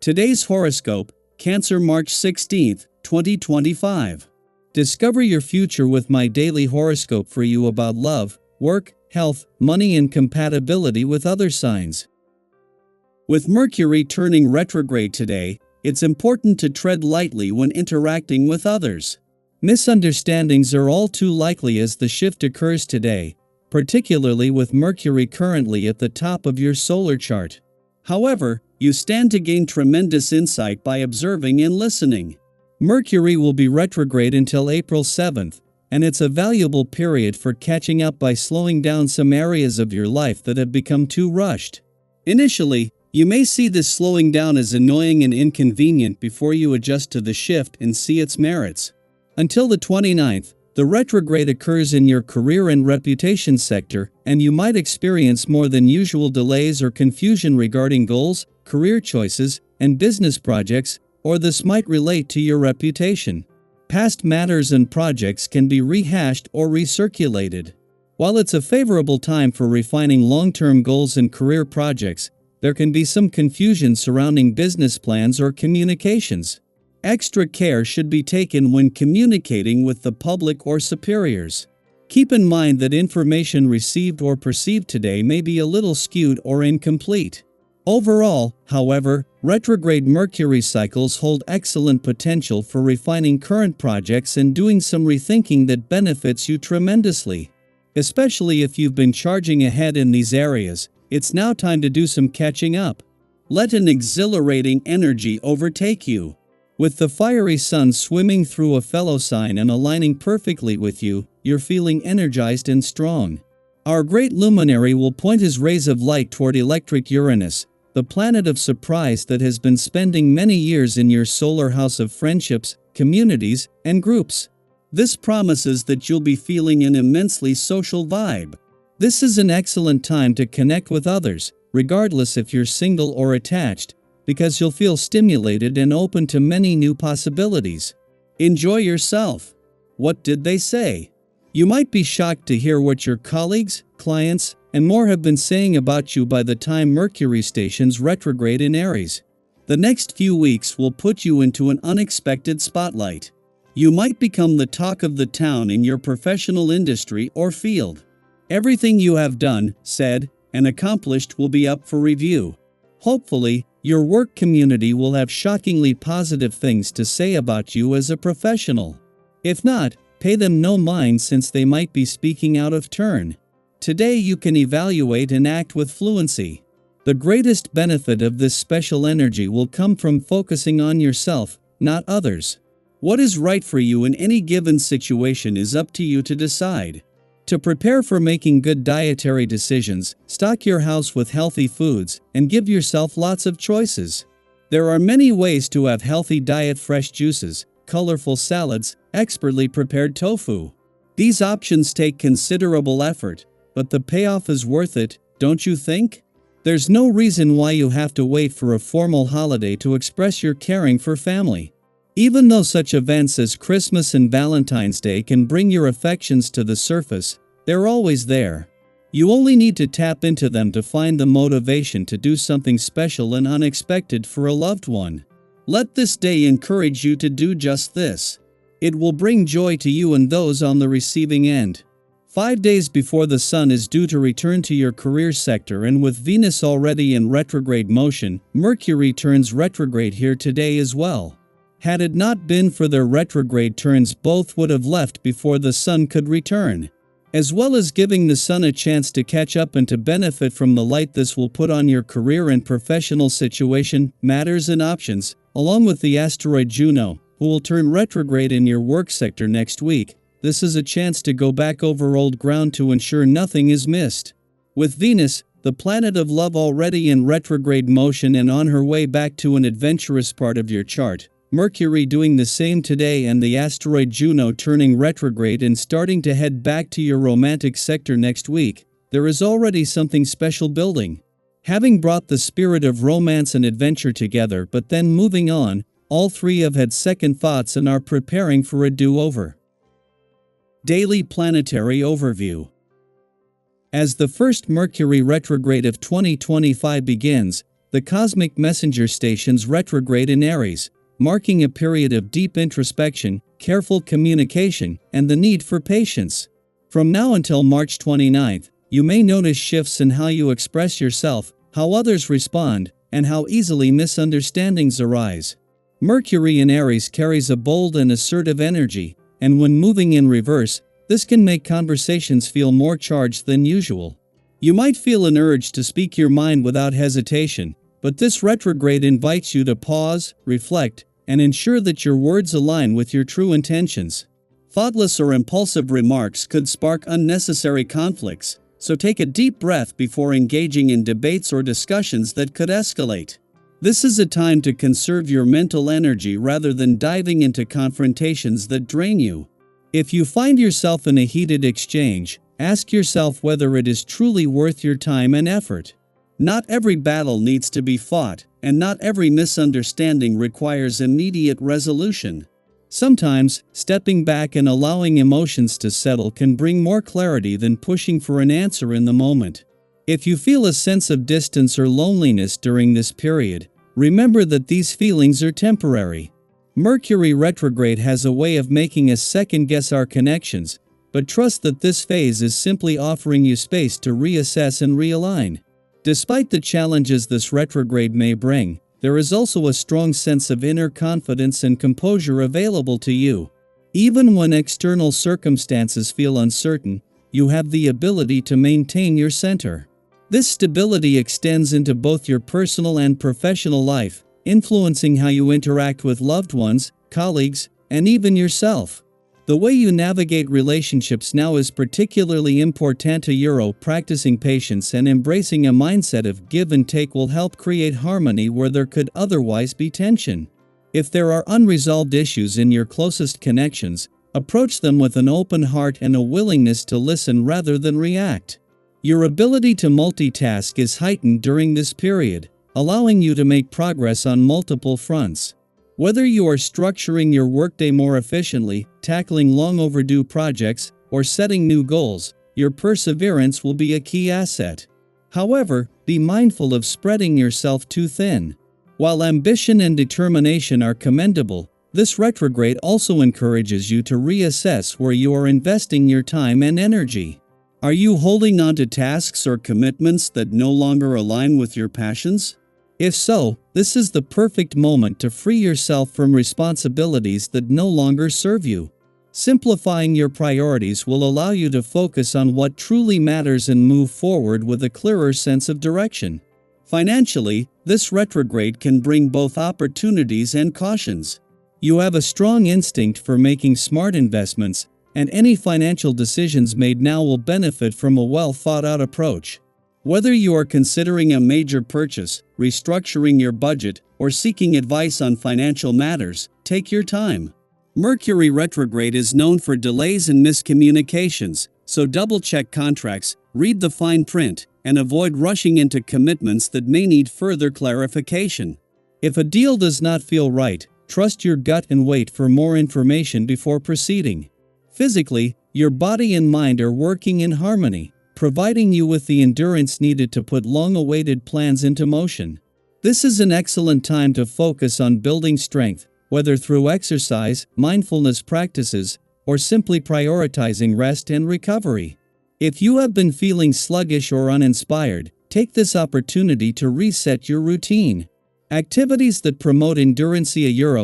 Today's horoscope, Cancer March 16, 2025. Discover your future with my daily horoscope for you about love, work, health, money and compatibility with other signs. With Mercury turning retrograde today, it's important to tread lightly when interacting with others. Misunderstandings are all too likely as the shift occurs today, particularly with Mercury currently at the top of your solar chart. However, you stand to gain tremendous insight by observing and listening. Mercury will be retrograde until April 7th, and it's a valuable period for catching up by slowing down some areas of your life that have become too rushed. Initially, you may see this slowing down as annoying and inconvenient before you adjust to the shift and see its merits. Until the 29th, the retrograde occurs in your career and reputation sector, and you might experience more than usual delays or confusion regarding goals, career choices, and business projects, or this might relate to your reputation. Past matters and projects can be rehashed or recirculated. While it's a favorable time for refining long-term goals and career projects, there can be some confusion surrounding business plans or communications. Extra care should be taken when communicating with the public or superiors. Keep in mind that information received or perceived today may be a little skewed or incomplete. Overall, however, retrograde Mercury cycles hold excellent potential for refining current projects and doing some rethinking that benefits you tremendously. Especially if you've been charging ahead in these areas, it's now time to do some catching up. Let an exhilarating energy overtake you. With the fiery sun swimming through a fellow sign and aligning perfectly with you, you're feeling energized and strong. Our great luminary will point his rays of light toward electric Uranus, the planet of surprise that has been spending many years in your solar house of friendships, communities, and groups. This promises that you'll be feeling an immensely social vibe. This is an excellent time to connect with others, regardless if you're single or attached, because you'll feel stimulated and open to many new possibilities. Enjoy yourself. What did they say? You might be shocked to hear what your colleagues, clients, and more have been saying about you by the time Mercury stations retrograde in Aries. The next few weeks will put you into an unexpected spotlight. You might become the talk of the town in your professional industry or field. Everything you have done, said, and accomplished will be up for review. Hopefully, your work community will have shockingly positive things to say about you as a professional. If not, pay them no mind since they might be speaking out of turn. Today you can evaluate and act with fluency. The greatest benefit of this special energy will come from focusing on yourself, not others. What is right for you in any given situation is up to you to decide. To prepare for making good dietary decisions, stock your house with healthy foods, and give yourself lots of choices. There are many ways to have healthy diet: fresh juices, colorful salads, expertly prepared tofu. These options take considerable effort, but the payoff is worth it, don't you think? There's no reason why you have to wait for a formal holiday to express your caring for family. Even though such events as Christmas and Valentine's Day can bring your affections to the surface, they're always there. You only need to tap into them to find the motivation to do something special and unexpected for a loved one. Let this day encourage you to do just this. It will bring joy to you and those on the receiving end. 5 days before the Sun is due to return to your career sector, and with Venus already in retrograde motion, Mercury turns retrograde here today as well. Had it not been for their retrograde turns, both would have left before the Sun could return. As well as giving the Sun a chance to catch up and to benefit from the light this will put on your career and professional situation, matters and options, along with the asteroid Juno, who will turn retrograde in your work sector next week, this is a chance to go back over old ground to ensure nothing is missed. With Venus, the planet of love, already in retrograde motion and on her way back to an adventurous part of your chart, Mercury doing the same today, and the asteroid Juno turning retrograde and starting to head back to your romantic sector next week, there is already something special building. Having brought the spirit of romance and adventure together but then moving on, all three have had second thoughts and are preparing for a do-over. Daily Planetary Overview. As the first Mercury retrograde of 2025 begins, the cosmic messenger stations retrograde in Aries, marking a period of deep introspection, careful communication, and the need for patience. From now until March 29th, you may notice shifts in how you express yourself, how others respond, and how easily misunderstandings arise. Mercury in Aries carries a bold and assertive energy, and when moving in reverse, this can make conversations feel more charged than usual. You might feel an urge to speak your mind without hesitation, but this retrograde invites you to pause, reflect, and ensure that your words align with your true intentions. Thoughtless or impulsive remarks could spark unnecessary conflicts, so take a deep breath before engaging in debates or discussions that could escalate. This is a time to conserve your mental energy rather than diving into confrontations that drain you. If you find yourself in a heated exchange, ask yourself whether it is truly worth your time and effort. Not every battle needs to be fought, and not every misunderstanding requires immediate resolution. Sometimes, stepping back and allowing emotions to settle can bring more clarity than pushing for an answer in the moment. If you feel a sense of distance or loneliness during this period, remember that these feelings are temporary. Mercury retrograde has a way of making us second-guess our connections, but trust that this phase is simply offering you space to reassess and realign. Despite the challenges this retrograde may bring, there is also a strong sense of inner confidence and composure available to you. Even when external circumstances feel uncertain, you have the ability to maintain your center. This stability extends into both your personal and professional life, influencing how you interact with loved ones, colleagues, and even yourself. The way you navigate relationships now is particularly important. Practicing patience and embracing a mindset of give and take will help create harmony where there could otherwise be tension. If there are unresolved issues in your closest connections, approach them with an open heart and a willingness to listen rather than react. Your ability to multitask is heightened during this period, allowing you to make progress on multiple fronts. Whether you are structuring your workday more efficiently, tackling long overdue projects, or setting new goals, your perseverance will be a key asset. However, be mindful of spreading yourself too thin. While ambition and determination are commendable, this retrograde also encourages you to reassess where you are investing your time and energy. Are you holding on to tasks or commitments that no longer align with your passions? If so, this is the perfect moment to free yourself from responsibilities that no longer serve you. Simplifying your priorities will allow you to focus on what truly matters and move forward with a clearer sense of direction. Financially, this retrograde can bring both opportunities and cautions. You have a strong instinct for making smart investments, and any financial decisions made now will benefit from a well-thought-out approach. Whether you are considering a major purchase, restructuring your budget, or seeking advice on financial matters, take your time. Mercury retrograde is known for delays and miscommunications, so double-check contracts, read the fine print, and avoid rushing into commitments that may need further clarification. If a deal does not feel right, trust your gut and wait for more information before proceeding. Physically, your body and mind are working in harmony, providing you with the endurance needed to put long-awaited plans into motion. This is an excellent time to focus on building strength, whether through exercise, mindfulness practices, or simply prioritizing rest and recovery. If you have been feeling sluggish or uninspired, take this opportunity to reset your routine. Activities that promote endurance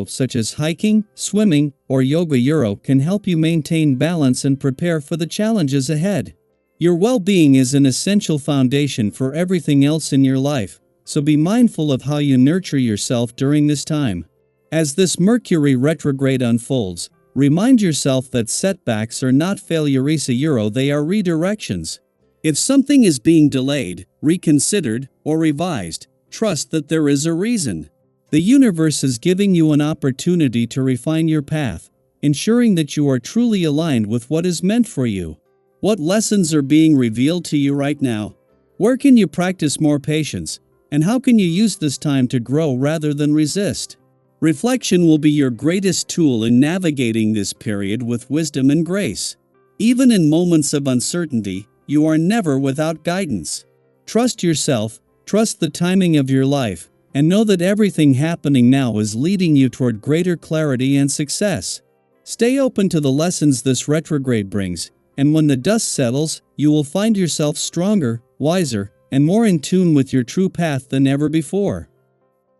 such as hiking, swimming, or yoga can help you maintain balance and prepare for the challenges ahead. Your well-being is an essential foundation for everything else in your life, so be mindful of how you nurture yourself during this time. As this Mercury retrograde unfolds, remind yourself that setbacks are not failures, they are redirections. If something is being delayed, reconsidered, or revised, trust that there is a reason. The universe is giving you an opportunity to refine your path, ensuring that you are truly aligned with what is meant for you. What lessons are being revealed to you right now? Where can you practice more patience? And how can you use this time to grow rather than resist? Reflection will be your greatest tool in navigating this period with wisdom and grace. Even in moments of uncertainty, you are never without guidance. Trust yourself, Trust the timing of your life, and know that everything happening now is leading you toward greater clarity and success. Stay open to the lessons this retrograde brings, and when the dust settles, you will find yourself stronger, wiser, and more in tune with your true path than ever before.